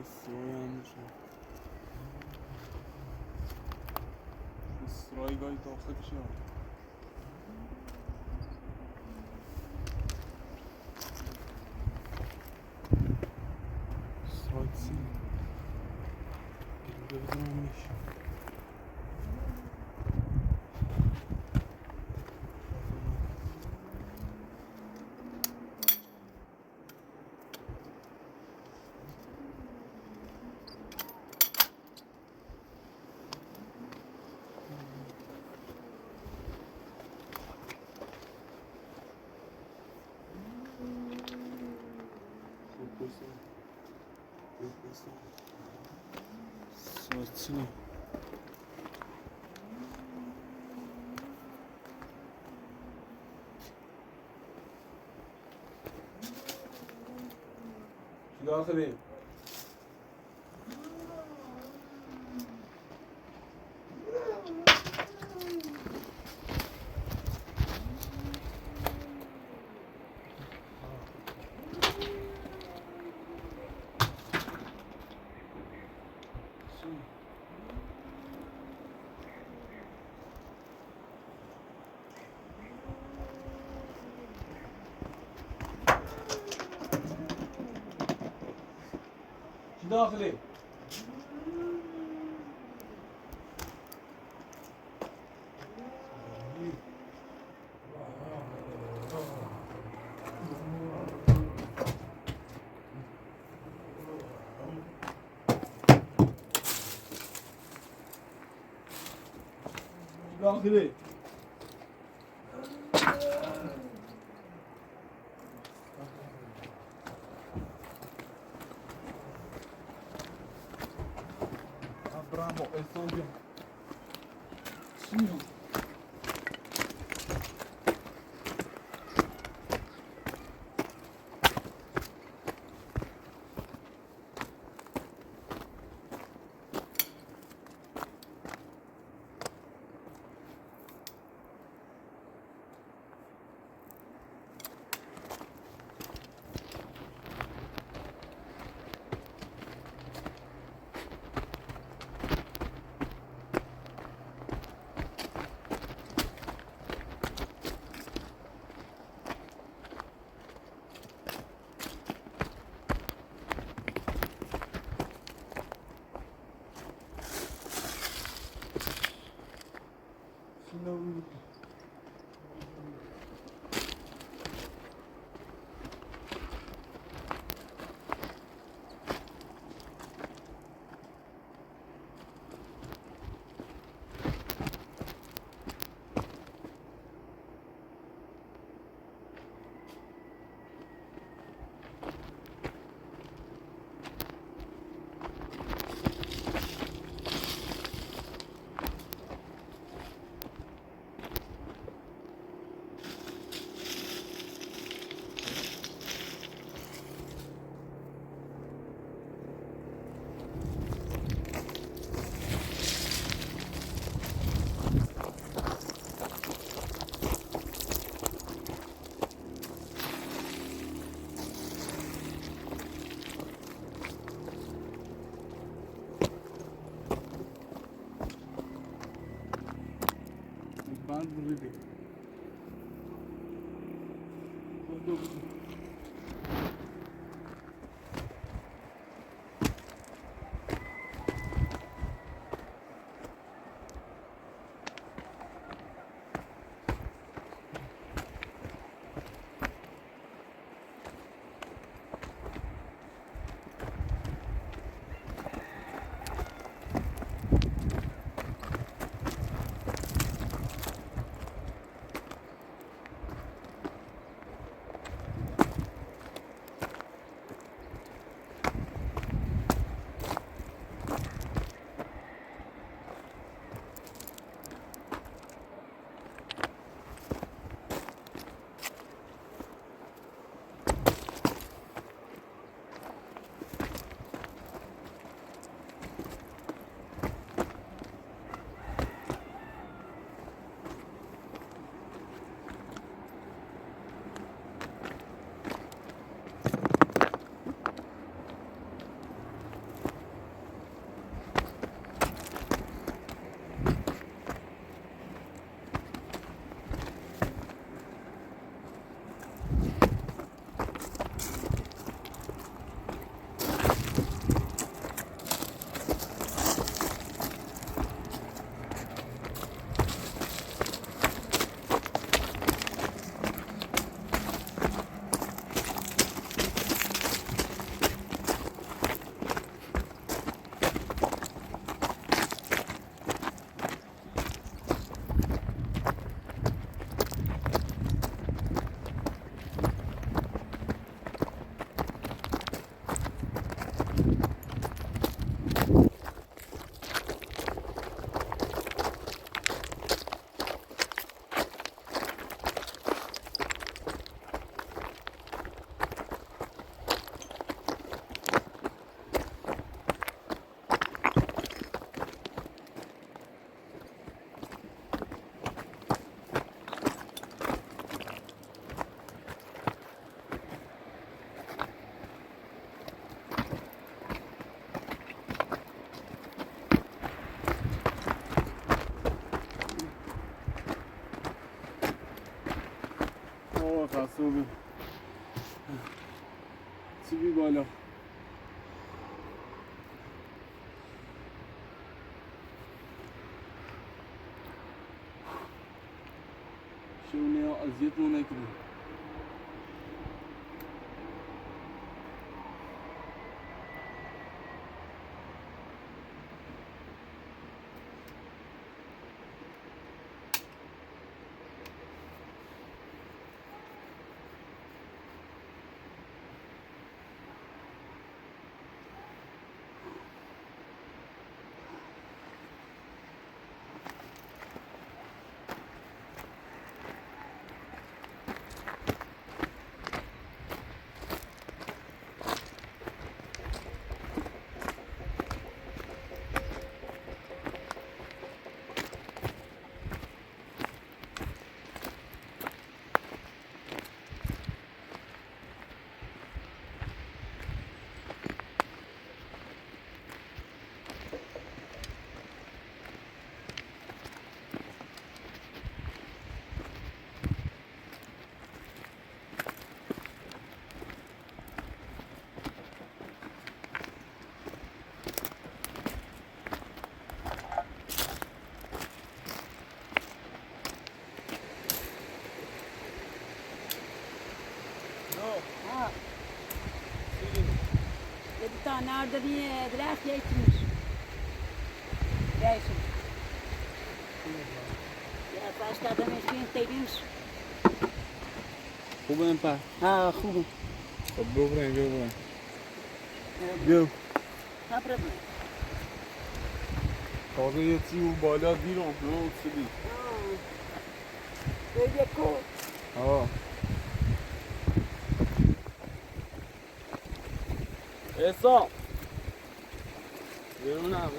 استرای استرایگاهی داخلش هم استرایسی ببینم میشه ساعتی داخلی داخلی داخلی bravo, estoy bien. Sí. بعد بودی ببین سیبی بالا شونه ها اذیت رو نکنی Bir tane orada bir draft geçmiş. Değişim. Ya başka adam eşliğin teybimiş. خوبه این پر Ha, خوبه. خب ببرین ببرین بیا Ha, problem. تازه یه تی اون بالا دیرم نه سیبی Böyle ko. آه احسان بیرون هم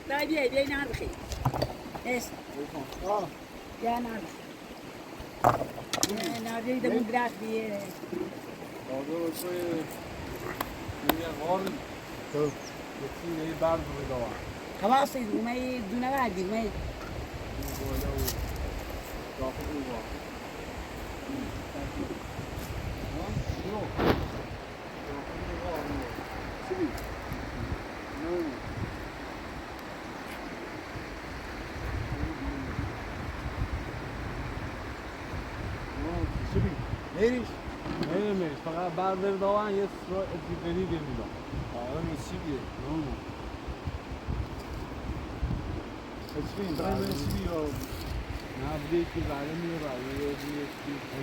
Dai bie nar bخي. Es. آه Ya nar bخي. Nar bie de mun draft bie. تازه باشه یه غاری خب یه تی یه برد رو دارم خلاص ما يدونا واجد ما این بالا و داخل اون با نریش نمیش فقط بردار داون یه دیگری میدم آره نسیبیه نه اسفین برای نسیبی یا نه بده که بعد میره یه دیگه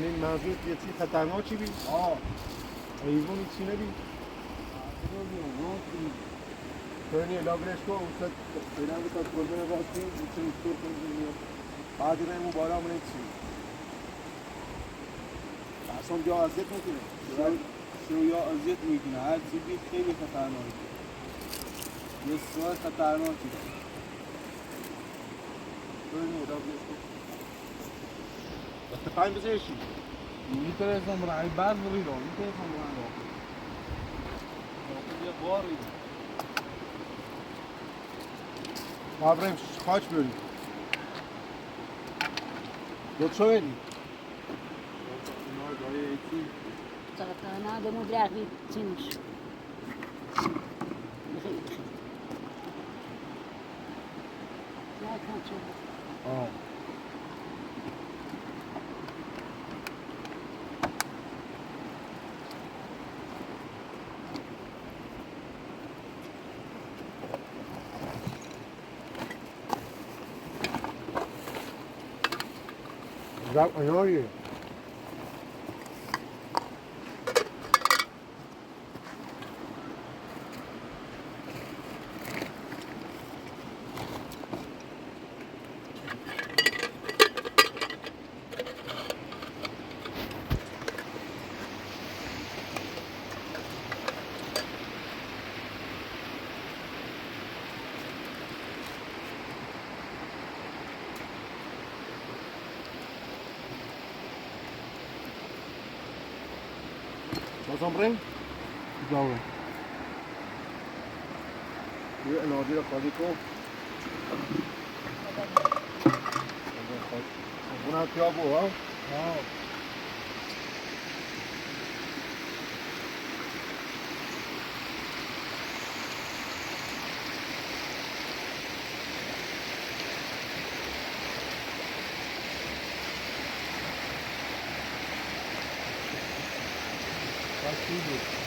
یعنی منظور یه چیز خطرناکی بی؟ آه ایوانی چی نبی؟ کنی لابرش کن اوسط اینا بتا کلبه راستی میتونی دکتر کنی بعد اینو بالا من چی اصلا بیا اذیت میکنه شویا اذیت میکنه هر چیزی خیلی خطرناکه بسیار خطرناکه کنی لابرش کن بس تایم بزنشی میترسم برای بعد بریدم میترسم برای داخل یه غاری ما بریم خاک بریم دو چه بری؟ اینا جای چی سرطانا de mun draft bie tinus. بخي. Ja, kan zo. آه زب ایناییه بازم بریم؟ جاوه یه انادی رو خالی کن اونم کیا بو ها؟ آه tudo.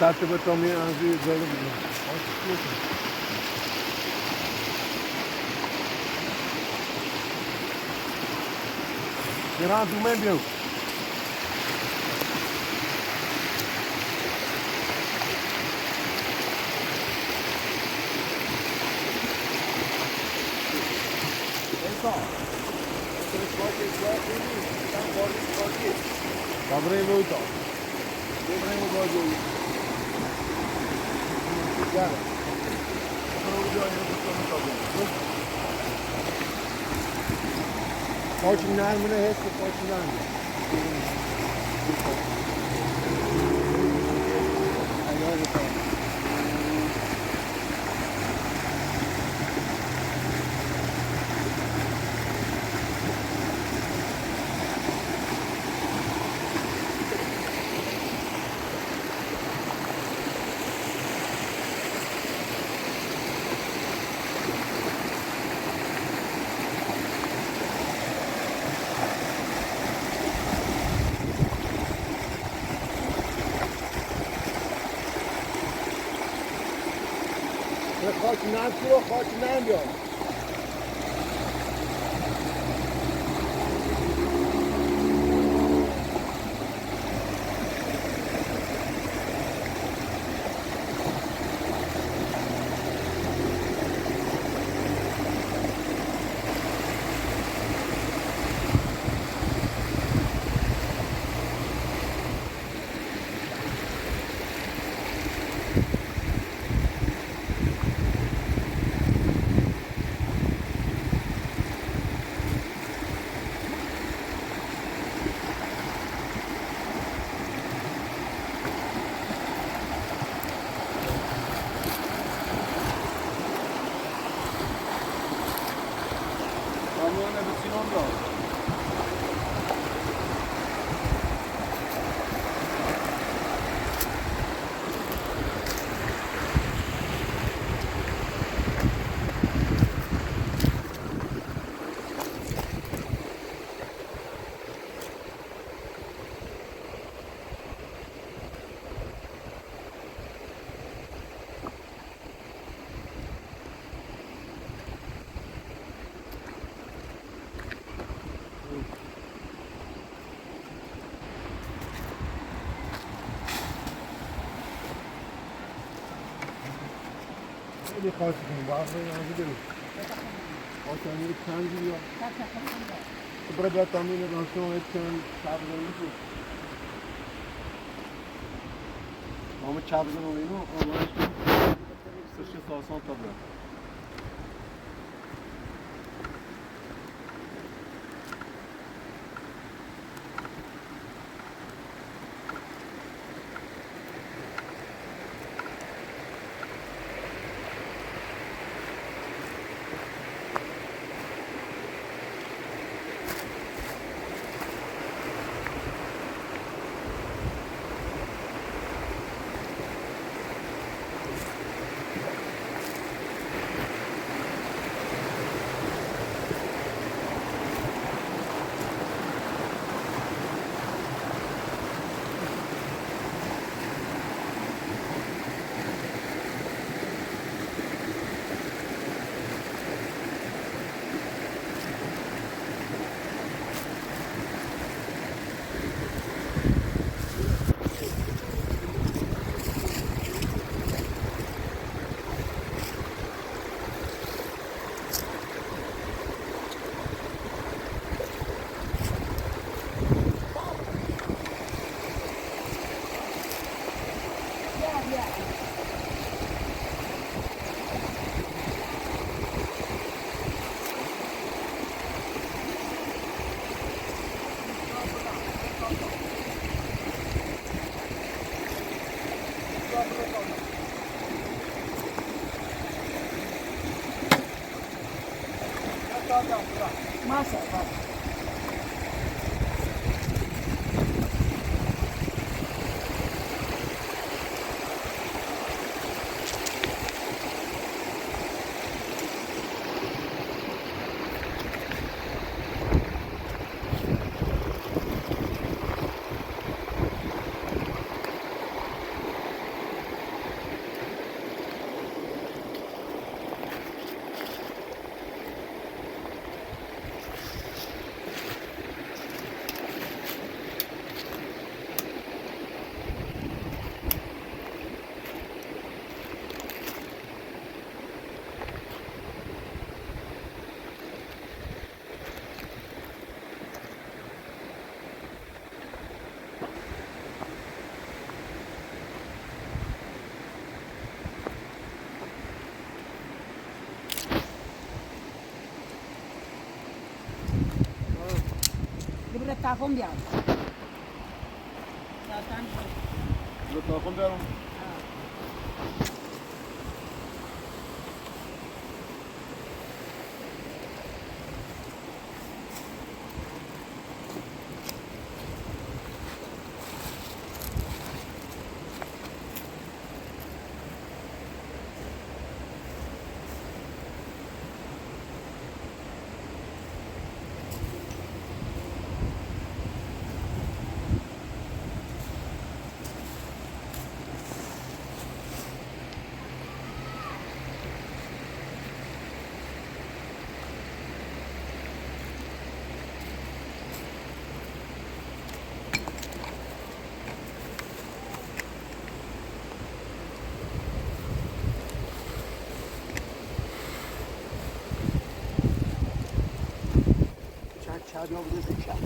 سطح بتامی انزوی جایی بودیم Geran, doe mee, Bill. Dobrei muito. Dobrei muito hoje. Cara. Pode não, mas é esse pode não. Agora tá. خاک نمیاد خیلی خاصی کنیم با اصلا نازی بریم آسان یک چند جوری برای باید تامین راسته یک چند چند میشه همه چند بزن و اینو آمارش سرش ساسان تا برد Masa, vai. Tacon bianco. Lo tacon bianco? Çağırıyor bu da zeka.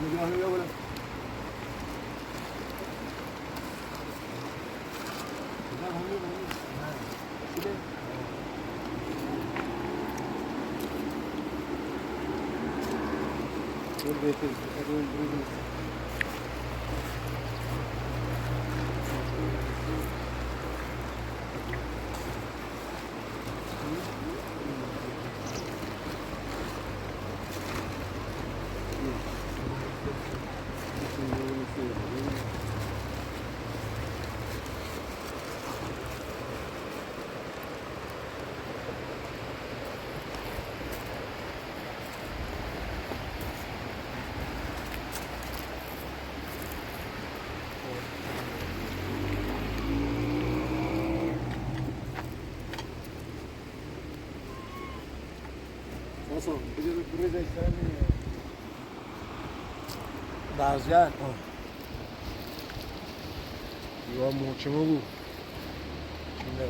نگاه بیا بالا. نه همین. شده. Dur getir. Dur. Nasıl? Buraya da istemiyor. Bazıyan. Ya muhtemelen bu. İnler.